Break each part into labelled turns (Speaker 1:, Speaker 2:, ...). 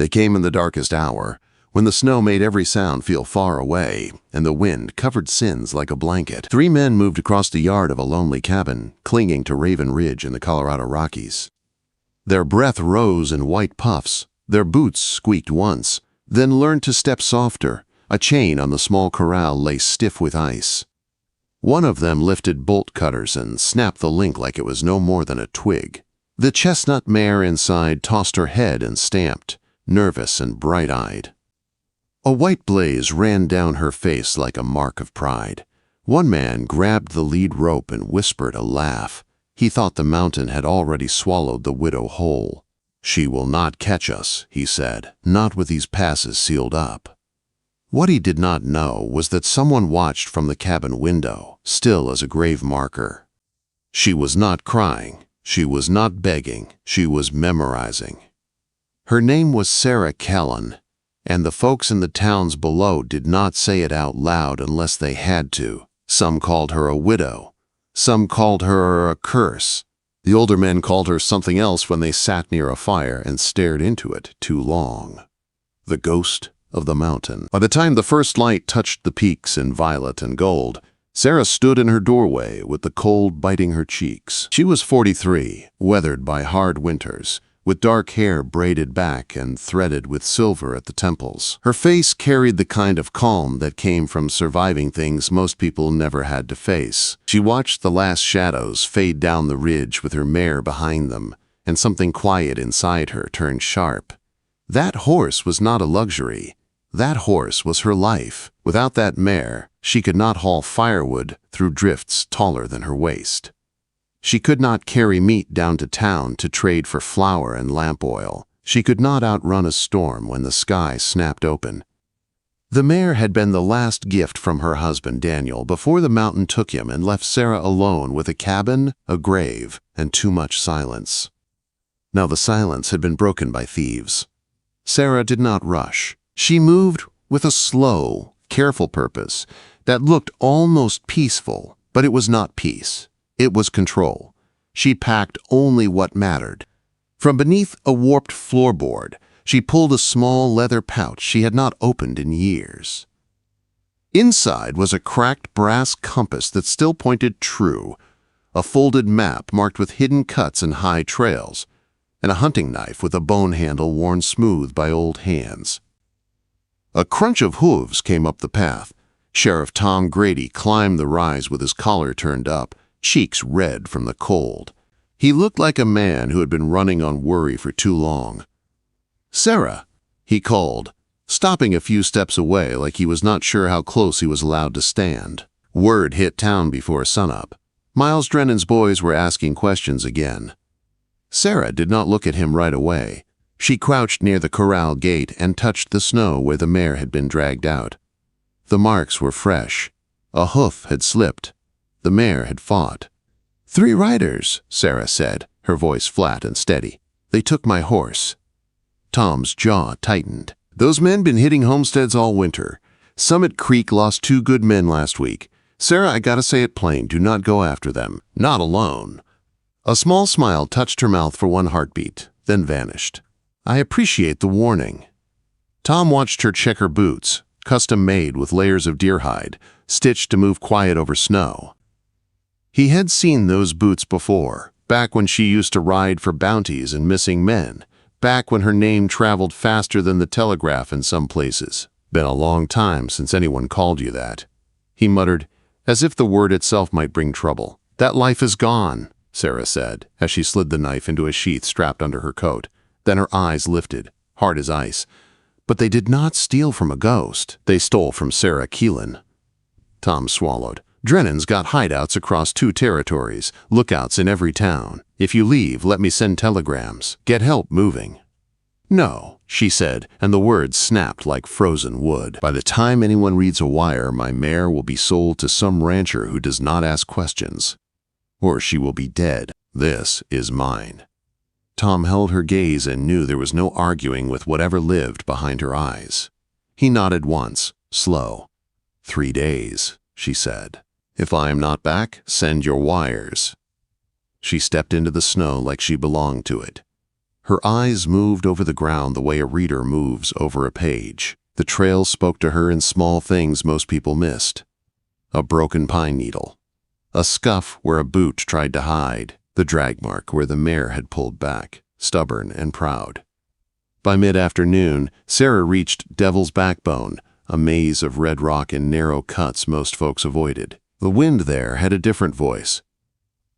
Speaker 1: They came in the darkest hour, when the snow made every sound feel far away, and the wind covered sins like a blanket. 3 men moved across the yard of a lonely cabin, clinging to Raven Ridge in the Colorado Rockies. Their breath rose in white puffs, their boots squeaked once, then learned to step softer. A chain on the small corral lay stiff with ice. One of them lifted bolt cutters and snapped the link like it was no more than a twig. The chestnut mare inside tossed her head and stamped, nervous and bright-eyed. A white blaze ran down her face like a mark of pride. One man grabbed the lead rope and whispered a laugh. He thought the mountain had already swallowed the widow whole. "She will not catch us," he said, "not with these passes sealed up." What he did not know was that someone watched from the cabin window, still as a grave marker. She was not crying, she was not begging, she was memorizing. Her name was Sarah Callan, and the folks in the towns below did not say it out loud unless they had to. Some called her a widow. Some called her a curse. The older men called her something else when they sat near a fire and stared into it too long. The ghost of the mountain. By the time the first light touched the peaks in violet and gold, Sarah stood in her doorway with the cold biting her cheeks. She was 43, weathered by hard winters, with dark hair braided back and threaded with silver at the temples. Her face carried the kind of calm that came from surviving things most people never had to face. She watched the last shadows fade down the ridge with her mare behind them, and something quiet inside her turned sharp. That horse was not a luxury. That horse was her life. Without that mare, she could not haul firewood through drifts taller than her waist. She could not carry meat down to town to trade for flour and lamp oil. She could not outrun a storm when the sky snapped open. The mare had been the last gift from her husband Daniel before the mountain took him and left Sarah alone with a cabin, a grave, and too much silence. Now the silence had been broken by thieves. Sarah did not rush. She moved with a slow, careful purpose that looked almost peaceful, but it was not peace. It was control. She packed only what mattered. From beneath a warped floorboard, she pulled a small leather pouch she had not opened in years. Inside was a cracked brass compass that still pointed true, a folded map marked with hidden cuts and high trails, and a hunting knife with a bone handle worn smooth by old hands. A crunch of hooves came up the path. Sheriff Tom Grady climbed the rise with his collar turned up, cheeks red from the cold. He looked like a man who had been running on worry for too long. "Sarah," he called, stopping a few steps away like he was not sure how close he was allowed to stand. Word hit town before sunup. Miles Drennan's boys were asking questions again. Sarah did not look at him right away. She crouched near the corral gate and touched the snow where the mare had been dragged out. The marks were fresh. A hoof had slipped. The mare had fought. "3 riders," Sarah said, her voice flat and steady. "They took my horse." Tom's jaw tightened. "Those men been hitting homesteads all winter. Summit Creek lost 2 good men last week. Sarah, I gotta say it plain, do not go after them. Not alone." A small smile touched her mouth for one heartbeat, then vanished. "I appreciate the warning." Tom watched her check her boots, custom-made with layers of deer hide, stitched to move quiet over snow. He had seen those boots before, back when she used to ride for bounties and missing men, back when her name traveled faster than the telegraph in some places. "Been a long time since anyone called you that," he muttered, as if the word itself might bring trouble. "That life is gone," Sarah said, as she slid the knife into a sheath strapped under her coat. Then her eyes lifted, hard as ice. "But they did not steal from a ghost. They stole from Sarah Keelan." Tom swallowed. "Drennan's got hideouts across 2 territories, lookouts in every town. If you leave, let me send telegrams. Get help moving." "No," she said, and the words snapped like frozen wood. "By the time anyone reads a wire, my mare will be sold to some rancher who does not ask questions. Or she will be dead. This is mine." Tom held her gaze and knew there was no arguing with whatever lived behind her eyes. He nodded once, slow. 3 days, she said. "If I am not back, send your wires." She stepped into the snow like she belonged to it. Her eyes moved over the ground the way a reader moves over a page. The trail spoke to her in small things most people missed. A broken pine needle. A scuff where a boot tried to hide. The drag mark where the mare had pulled back, stubborn and proud. By mid-afternoon, Sarah reached Devil's Backbone, a maze of red rock and narrow cuts most folks avoided. The wind there had a different voice.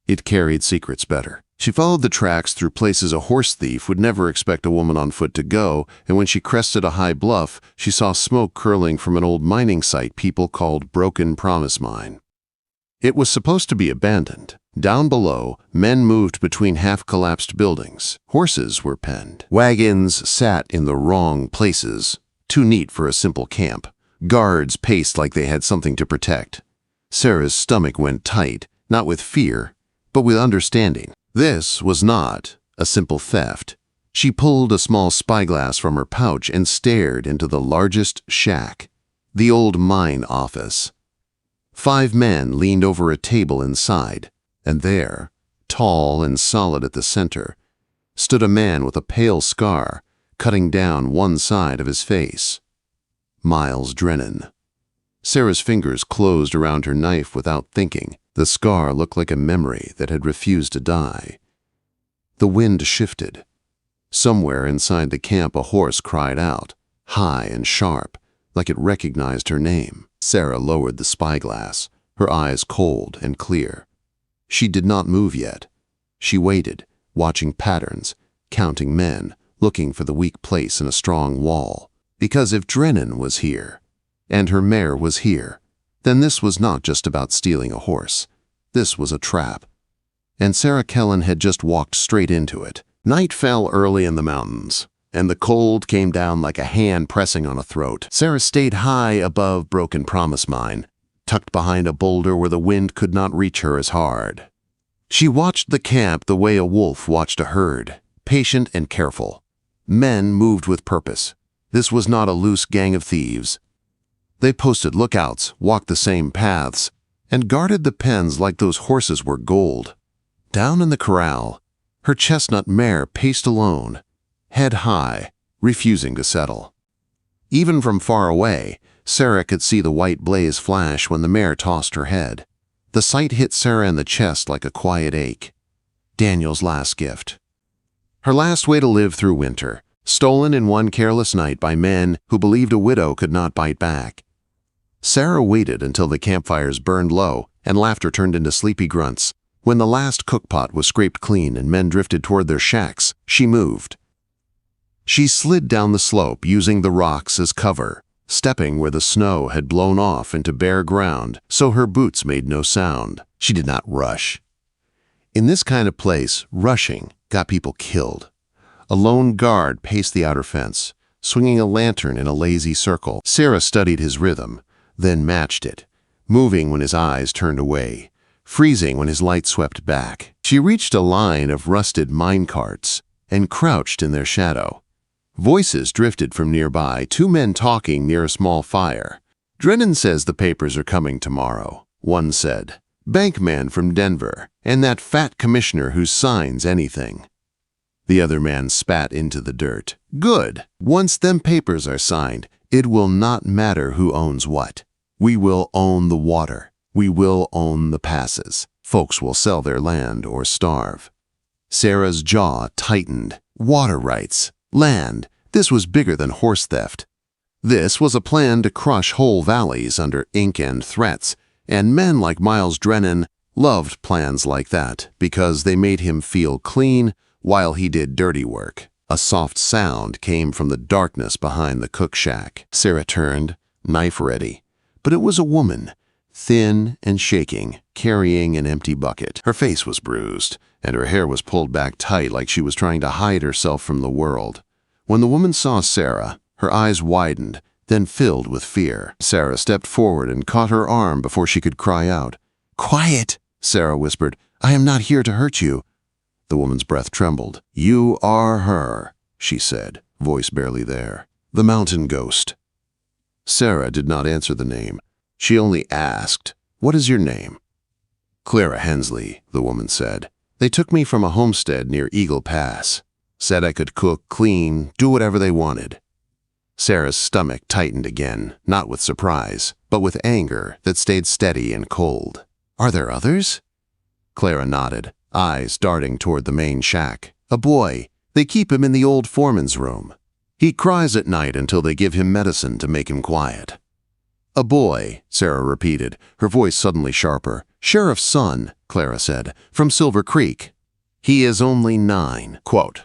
Speaker 1: It carried secrets better. She followed the tracks through places a horse thief would never expect a woman on foot to go, and when she crested a high bluff, she saw smoke curling from an old mining site people called Broken Promise Mine. It was supposed to be abandoned. Down below, men moved between half-collapsed buildings. Horses were penned. Wagons sat in the wrong places, too neat for a simple camp. Guards paced like they had something to protect. Sarah's stomach went tight, not with fear, but with understanding. This was not a simple theft. She pulled a small spyglass from her pouch and stared into the largest shack, the old mine office. 5 men leaned over a table inside, and there, tall and solid at the center, stood a man with a pale scar cutting down one side of his face. Miles Drennan. Sarah's fingers closed around her knife without thinking. The scar looked like a memory that had refused to die. The wind shifted. Somewhere inside the camp a horse cried out, high and sharp, like it recognized her name. Sarah lowered the spyglass, her eyes cold and clear. She did not move yet. She waited, watching patterns, counting men, looking for the weak place in a strong wall. Because if Drennan was here, and her mare was here, then this was not just about stealing a horse. This was a trap. And Sarah Kellen had just walked straight into it. Night fell early in the mountains, and the cold came down like a hand pressing on a throat. Sarah stayed high above Broken Promise Mine, tucked behind a boulder where the wind could not reach her as hard. She watched the camp the way a wolf watched a herd, patient and careful. Men moved with purpose. This was not a loose gang of thieves. They posted lookouts, walked the same paths, and guarded the pens like those horses were gold. Down in the corral, her chestnut mare paced alone, head high, refusing to settle. Even from far away, Sarah could see the white blaze flash when the mare tossed her head. The sight hit Sarah in the chest like a quiet ache. Daniel's last gift. Her last way to live through winter, stolen in one careless night by men who believed a widow could not bite back. Sarah waited until the campfires burned low and laughter turned into sleepy grunts. When the last cookpot was scraped clean and men drifted toward their shacks, she moved. She slid down the slope using the rocks as cover, stepping where the snow had blown off into bare ground so her boots made no sound. She did not rush. In this kind of place, rushing got people killed. A lone guard paced the outer fence, swinging a lantern in a lazy circle. Sarah studied his rhythm, then matched it, moving when his eyes turned away, freezing when his light swept back. She reached a line of rusted mine carts and crouched in their shadow. Voices drifted from nearby, 2 men talking near a small fire. "Drennan says the papers are coming tomorrow," one said. "Bankman from Denver, and that fat commissioner who signs anything." The other man spat into the dirt. "Good. Once them papers are signed, it will not matter who owns what. We will own the water. We will own the passes. Folks will sell their land or starve." Sarah's jaw tightened. Water rights. Land. This was bigger than horse theft. This was a plan to crush whole valleys under ink and threats, and men like Miles Drennan loved plans like that because they made him feel clean while he did dirty work. A soft sound came from the darkness behind the cook shack. Sarah turned, knife ready. But it was a woman, thin and shaking, carrying an empty bucket. Her face was bruised, and her hair was pulled back tight like she was trying to hide herself from the world. When the woman saw Sarah, her eyes widened, then filled with fear. Sarah stepped forward and caught her arm before she could cry out. "Quiet," Sarah whispered. "I am not here to hurt you." The woman's breath trembled. "You are her," she said, voice barely there. "The mountain ghost." Sarah did not answer the name. She only asked, "What is your name?" "Clara Hensley," the woman said. "They took me from a homestead near Eagle Pass." Said I could cook, clean, do whatever they wanted. Sarah's stomach tightened again, not with surprise, but with anger that stayed steady and cold. Are there others? Clara nodded, eyes darting toward the main shack. A boy. They keep him in the old foreman's room. He cries at night until they give him medicine to make him quiet. A boy, Sarah repeated, her voice suddenly sharper. Sheriff's son, Clara said, from Silver Creek. He is only 9. Quote.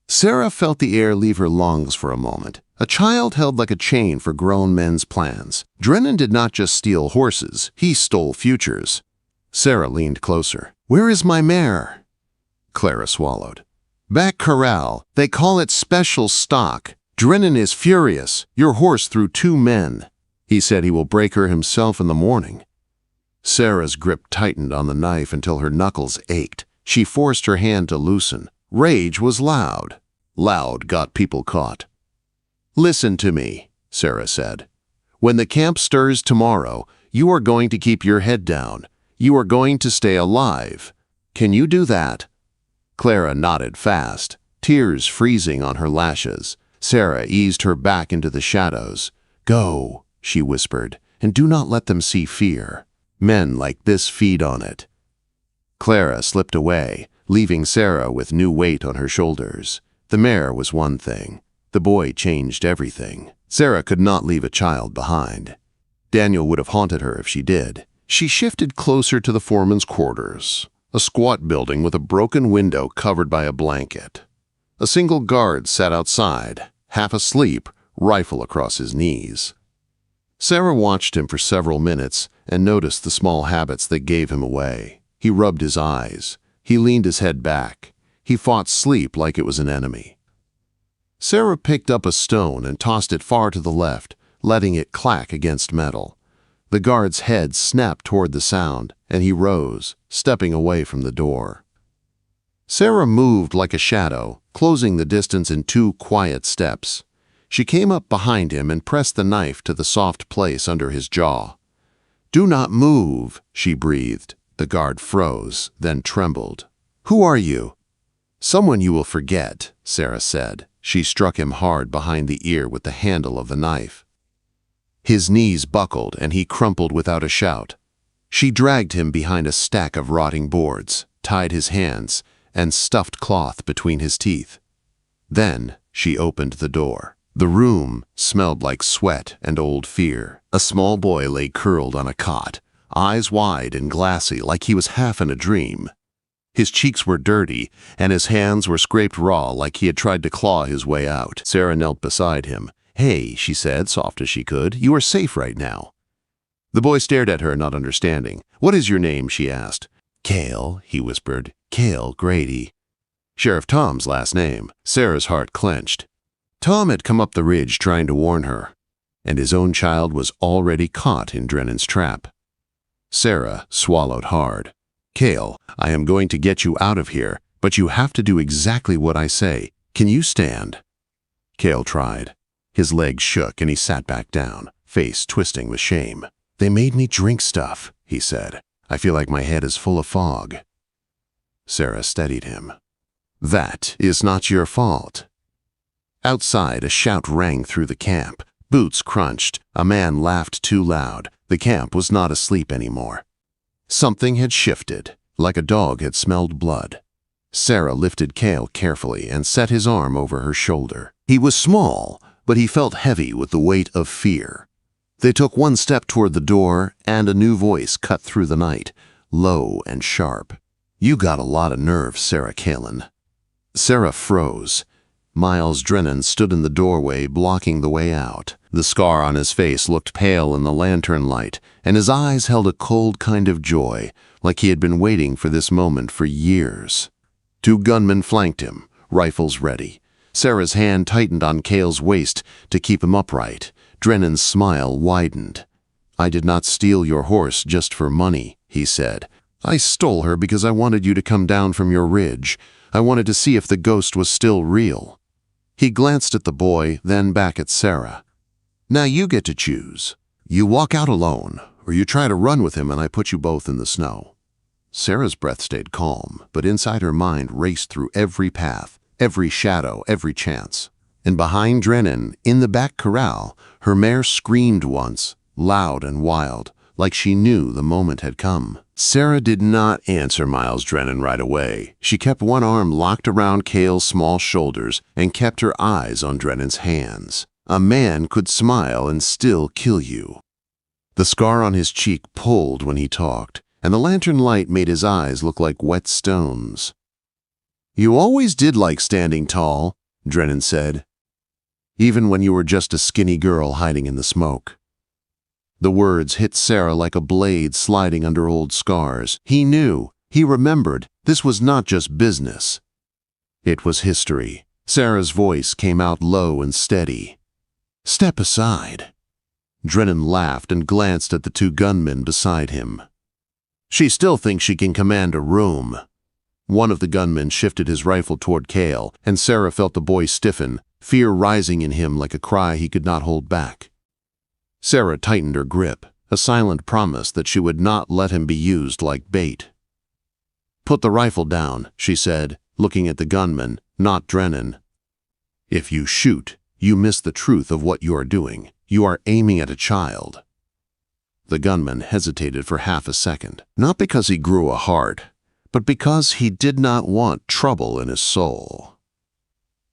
Speaker 1: Sarah felt the air leave her lungs for a moment. A child held like a chain for grown men's plans. Drennan did not just steal horses, he stole futures. Sarah leaned closer. Where is my mare? Clara swallowed. Back corral. They call it special stock. Drennan is furious. Your horse threw 2 men. He said he will break her himself in the morning. Sarah's grip tightened on the knife until her knuckles ached. She forced her hand to loosen. Rage was loud. Loud got people caught. Listen to me, Sarah said. When the camp stirs tomorrow, you are going to keep your head down. You are going to stay alive. Can you do that? Clara nodded fast, tears freezing on her lashes. Sarah eased her back into the shadows. Go, she whispered, and do not let them see fear. Men like this feed on it. Clara slipped away, leaving Sarah with new weight on her shoulders. The mare was one thing. The boy changed everything. Sarah could not leave a child behind. Daniel would have haunted her if she did. She shifted closer to the foreman's quarters, a squat building with a broken window covered by a blanket. A single guard sat outside, half asleep, rifle across his knees. Sarah watched him for several minutes and noticed the small habits that gave him away. He rubbed his eyes. He leaned his head back. He fought sleep like it was an enemy. Sarah picked up a stone and tossed it far to the left, letting it clack against metal. The guard's head snapped toward the sound, and he rose, stepping away from the door. Sarah moved like a shadow, closing the distance in 2 quiet steps. She came up behind him and pressed the knife to the soft place under his jaw. Do not move, she breathed. The guard froze, then trembled. Who are you? Someone you will forget, Sarah said. She struck him hard behind the ear with the handle of the knife. His knees buckled and he crumpled without a shout. She dragged him behind a stack of rotting boards, tied his hands, and stuffed cloth between his teeth. Then she opened the door. The room smelled like sweat and old fear. A small boy lay curled on a cot, eyes wide and glassy like he was half in a dream. His cheeks were dirty, and his hands were scraped raw like he had tried to claw his way out. Sarah knelt beside him. Hey, she said, soft as she could, you are safe right now. The boy stared at her, not understanding. What is your name, she asked. Cale, he whispered. Cale Grady. Sheriff Tom's last name. Sarah's heart clenched. Tom had come up the ridge trying to warn her, and his own child was already caught in Drennan's trap. Sarah swallowed hard. Cale, I am going to get you out of here, but you have to do exactly what I say. Can you stand? Cale tried. His legs shook and he sat back down, face twisting with shame. They made me drink stuff, he said. I feel like my head is full of fog. Sarah steadied him. That is not your fault. Outside, a shout rang through the camp. Boots crunched. A man laughed too loud. The camp was not asleep anymore. Something had shifted, like a dog had smelled blood. Sarah lifted Cale carefully and set his arm over her shoulder. He was small, but he felt heavy with the weight of fear. They took one step toward the door, and a new voice cut through the night, low and sharp. You got a lot of nerve, Sarah Kalin. Sarah froze. Miles Drennan stood in the doorway, blocking the way out. The scar on his face looked pale in the lantern light, and his eyes held a cold kind of joy, like he had been waiting for this moment for years. 2 gunmen flanked him, rifles ready. Sarah's hand tightened on Cale's waist to keep him upright. Drennan's smile widened. I did not steal your horse just for money, he said. I stole her because I wanted you to come down from your ridge. I wanted to see if the ghost was still real. He glanced at the boy, then back at Sarah. Now you get to choose. You walk out alone, or you try to run with him and I put you both in the snow. Sarah's breath stayed calm, but inside her mind raced through every path, every shadow, every chance. And behind Drennan, in the back corral, her mare screamed once, loud and wild, like she knew the moment had come. Sarah did not answer Miles Drennan right away. She kept one arm locked around Cale's small shoulders and kept her eyes on Drennan's hands. A man could smile and still kill you. The scar on his cheek pulled when he talked, and the lantern light made his eyes look like wet stones. "You always did like standing tall," Drennan said, "even when you were just a skinny girl hiding in the smoke." The words hit Sarah like a blade sliding under old scars. He knew, he remembered, this was not just business. It was history. Sarah's voice came out low and steady. "Step aside." Drennan laughed and glanced at the two gunmen beside him. "She still thinks she can command a room." One of the gunmen shifted his rifle toward Cale, and Sarah felt the boy stiffen, fear rising in him like a cry he could not hold back. Sarah tightened her grip, a silent promise that she would not let him be used like bait. "Put the rifle down," she said, looking at the gunman, not Drennan. "If you shoot, you miss the truth of what you are doing. You are aiming at a child." The gunman hesitated for half a second, not because he grew a heart, but because he did not want trouble in his soul.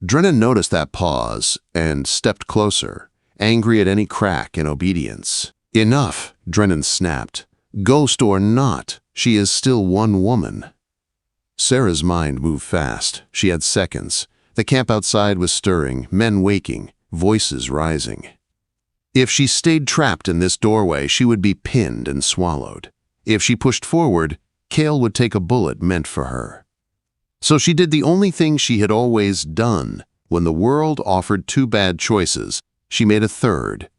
Speaker 1: Drennan noticed that pause and stepped closer, angry at any crack in obedience. "Enough," Drennan snapped. "Ghost or not, she is still one woman." Sarah's mind moved fast. She had seconds. The camp outside was stirring, men waking, voices rising. If she stayed trapped in this doorway, she would be pinned and swallowed. If she pushed forward, Cale would take a bullet meant for her. So she did the only thing she had always done. When the world offered two bad choices, she made a third.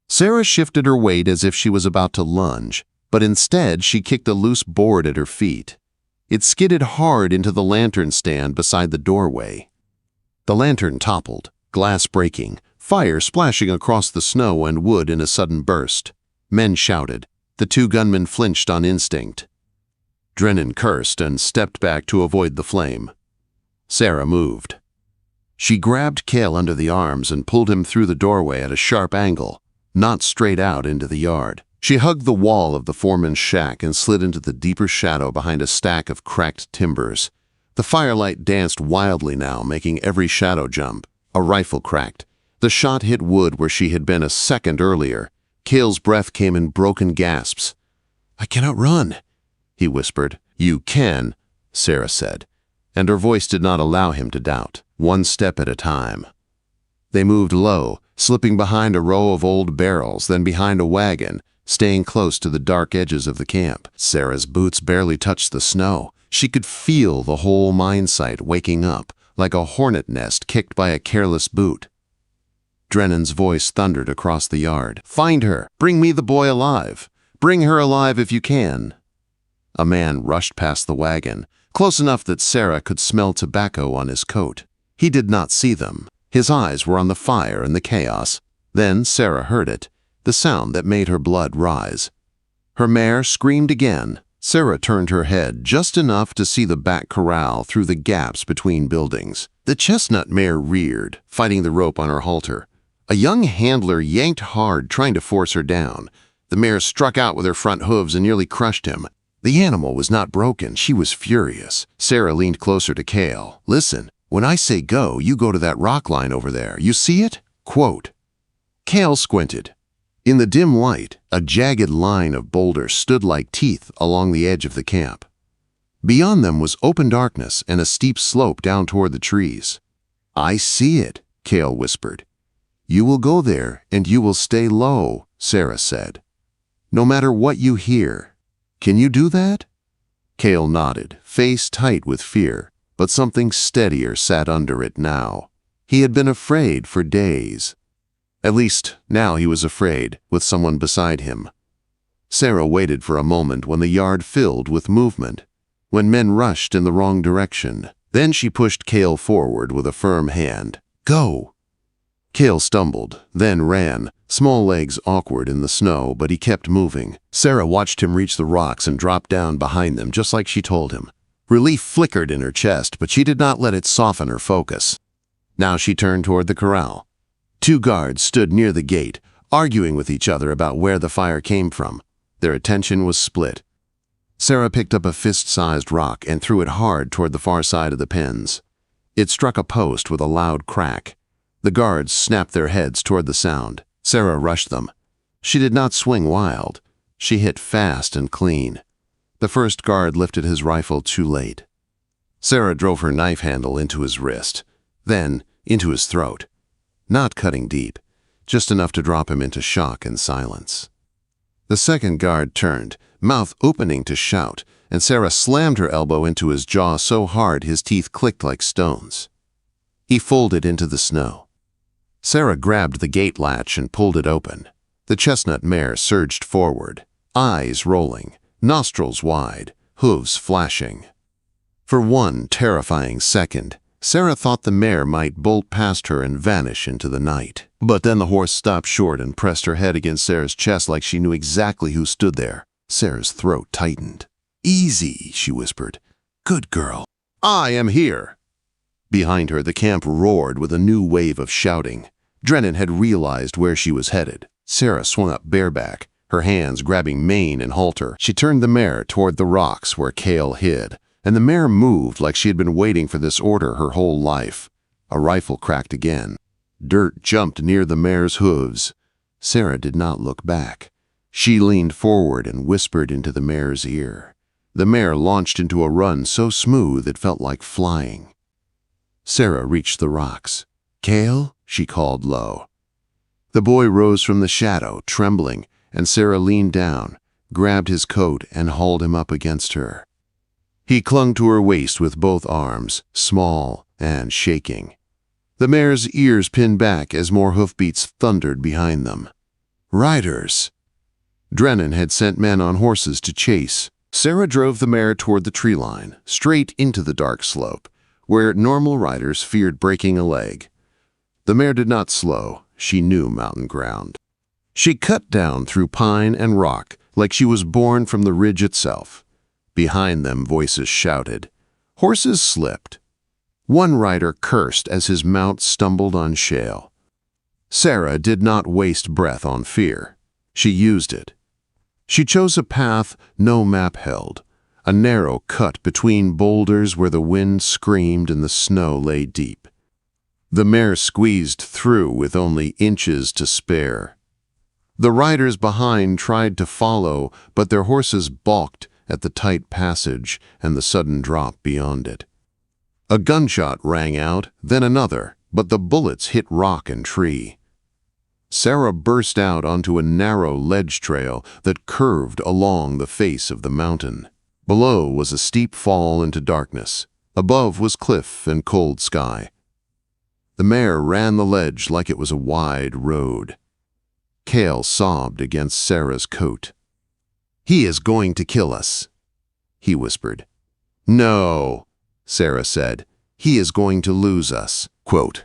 Speaker 1: Sarah shifted her weight as if she was about to lunge, but instead she kicked a loose board at her feet. It skidded hard into the lantern stand beside the doorway. The lantern toppled, glass breaking, fire splashing across the snow and wood in a sudden burst. Men shouted. The two gunmen flinched on instinct. Drennan cursed and stepped back to avoid the flame. Sarah moved. She grabbed Cale under the arms and pulled him through the doorway at a sharp angle, not straight out into the yard. She hugged the wall of the foreman's shack and slid into the deeper shadow behind a stack of cracked timbers. The firelight danced wildly now, making every shadow jump. A rifle cracked. The shot hit wood where she had been a second earlier. Cale's breath came in broken gasps. "I cannot run," he whispered. "You can," Sarah said, and her voice did not allow him to doubt. One step at a time. They moved low, slipping behind a row of old barrels, then behind a wagon, staying close to the dark edges of the camp. Sarah's boots barely touched the snow. She could feel the whole mine site waking up, like a hornet nest kicked by a careless boot. Drennan's voice thundered across the yard. "Find her! Bring me the boy alive! Bring her alive if you can!" A man rushed past the wagon, close enough that Sarah could smell tobacco on his coat. He did not see them. His eyes were on the fire and the chaos. Then Sarah heard it, the sound that made her blood rise. Her mare screamed again. Sarah turned her head just enough to see the back corral through the gaps between buildings. The chestnut mare reared, fighting the rope on her halter. A young handler yanked hard, trying to force her down. The mare struck out with her front hooves and nearly crushed him. The animal was not broken. She was furious. Sarah leaned closer to Cale. "Listen, when I say go, you go to that rock line over there. You see it? Quote." Cale squinted. In the dim light, a jagged line of boulders stood like teeth along the edge of the camp. Beyond them was open darkness and a steep slope down toward the trees. "I see it," Cale whispered. "You will go there and you will stay low," Sarah said. "No matter what you hear. Can you do that?" Cale nodded, face tight with fear, but something steadier sat under it now. He had been afraid for days. At least, now he was afraid, with someone beside him. Sarah waited for a moment when the yard filled with movement, when men rushed in the wrong direction. Then she pushed Cale forward with a firm hand. "Go!" Cale stumbled, then ran, small legs awkward in the snow, but he kept moving. Sarah watched him reach the rocks and drop down behind them just like she told him. Relief flickered in her chest, but she did not let it soften her focus. Now she turned toward the corral. 2 guards stood near the gate, arguing with each other about where the fire came from. Their attention was split. Sarah picked up a fist-sized rock and threw it hard toward the far side of the pens. It struck a post with a loud crack. The guards snapped their heads toward the sound. Sarah rushed them. She did not swing wild. She hit fast and clean. The first guard lifted his rifle too late. Sarah drove her knife handle into his wrist, then into his throat. Not cutting deep, just enough to drop him into shock and silence. The second guard turned, mouth opening to shout, and Sarah slammed her elbow into his jaw so hard his teeth clicked like stones. He folded into the snow. Sarah grabbed the gate latch and pulled it open. The chestnut mare surged forward, eyes rolling, nostrils wide, hooves flashing. For one terrifying second, Sarah thought the mare might bolt past her and vanish into the night. But then the horse stopped short and pressed her head against Sarah's chest like she knew exactly who stood there. Sarah's throat tightened. "Easy," she whispered. "Good girl. I am here." Behind her, the camp roared with a new wave of shouting. Drennan had realized where she was headed. Sarah swung up bareback, her hands grabbing mane and halter. She turned the mare toward the rocks where Cale hid, and the mare moved like she had been waiting for this order her whole life. A rifle cracked again. Dirt jumped near the mare's hooves. Sarah did not look back. She leaned forward and whispered into the mare's ear. The mare launched into a run so smooth it felt like flying. Sarah reached the rocks. "Cale?" she called low. The boy rose from the shadow, trembling, and Sarah leaned down, grabbed his coat, and hauled him up against her. He clung to her waist with both arms, small and shaking. The mare's ears pinned back as more hoofbeats thundered behind them. Riders! Drennan had sent men on horses to chase. Sarah drove the mare toward the tree line, straight into the dark slope, where normal riders feared breaking a leg. The mare did not slow. She knew mountain ground. She cut down through pine and rock like she was born from the ridge itself. Behind them, voices shouted. Horses slipped. One rider cursed as his mount stumbled on shale. Sarah did not waste breath on fear. She used it. She chose a path no map held, a narrow cut between boulders where the wind screamed and the snow lay deep. The mare squeezed through with only inches to spare. The riders behind tried to follow, but their horses balked at the tight passage and the sudden drop beyond it. A gunshot rang out, then another, but the bullets hit rock and tree. Sarah burst out onto a narrow ledge trail that curved along the face of the mountain. Below was a steep fall into darkness. Above was cliff and cold sky. The mare ran the ledge like it was a wide road. Cale sobbed against Sarah's coat. "He is going to kill us," he whispered. "No," Sarah said. "He is going to lose us." Quote.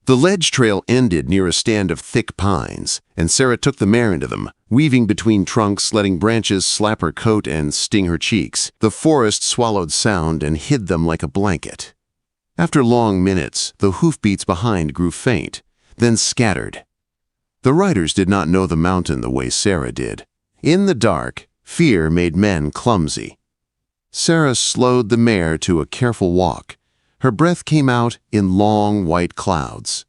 Speaker 1: The ledge trail ended near a stand of thick pines, and Sarah took the mare into them, weaving between trunks, letting branches slap her coat and sting her cheeks. The forest swallowed sound and hid them like a blanket. After long minutes, the hoofbeats behind grew faint, then scattered. The riders did not know the mountain the way Sarah did. In the dark, fear made men clumsy. Sarah slowed the mare to a careful walk. Her breath came out in long white clouds.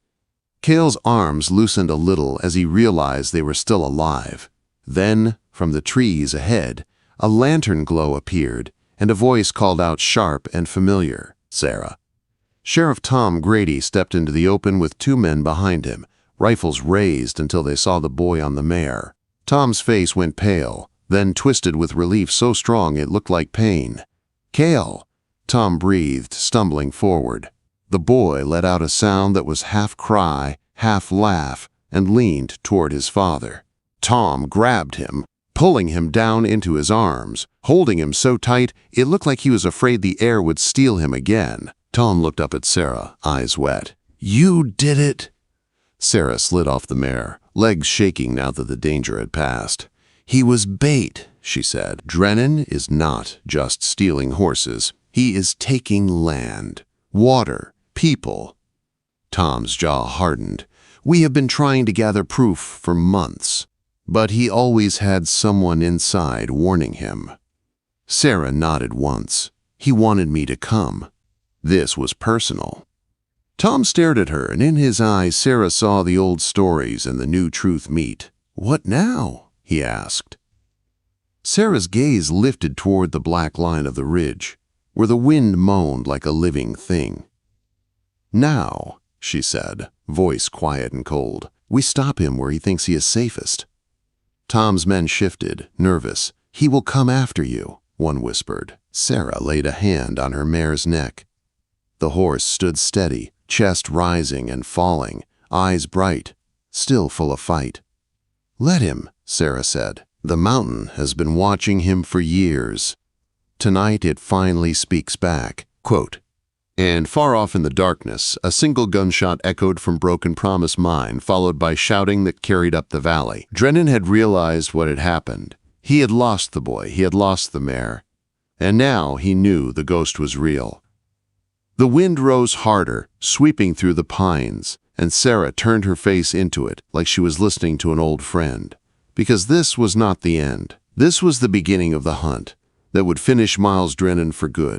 Speaker 1: Cale's arms loosened a little as he realized they were still alive. Then, from the trees ahead, a lantern glow appeared, and a voice called out sharp and familiar, "Sarah." Sheriff Tom Grady stepped into the open with 2 men behind him, rifles raised until they saw the boy on the mare. Tom's face went pale, then twisted with relief so strong it looked like pain. "Cale," Tom breathed, stumbling forward. The boy let out a sound that was half cry, half laugh, and leaned toward his father. Tom grabbed him, pulling him down into his arms, holding him so tight it looked like he was afraid the air would steal him again. Tom looked up at Sarah, eyes wet. "You did it!" Sarah slid off the mare, legs shaking now that the danger had passed. "He was bait," she said. "Drennan is not just stealing horses. He is taking land, water, people. Tom's jaw hardened. We have been trying to gather proof for months, but he always had someone inside warning him. Sarah nodded once. He wanted me to come. This was personal. Tom stared at her, and in his eyes Sarah saw the old stories and the new truth meet. What now? He asked. Sarah's gaze lifted toward the black line of the ridge, where the wind moaned like a living thing. Now, she said, voice quiet and cold, we stop him where he thinks he is safest. Tom's men shifted, nervous. He will come after you, one whispered. Sarah laid a hand on her mare's neck. The horse stood steady, chest rising and falling, eyes bright, still full of fight. Let him, Sarah said. The mountain has been watching him for years. Tonight it finally speaks back. Quote, and far off in the darkness, a single gunshot echoed from Broken Promise Mine, followed by shouting that carried up the valley. Drennan had realized what had happened. He had lost the boy, he had lost the mare. And now he knew the ghost was real. The wind rose harder, sweeping through the pines, and Sarah turned her face into it like she was listening to an old friend. Because this was not the end. This was the beginning of the hunt that would finish Miles Drennan for good.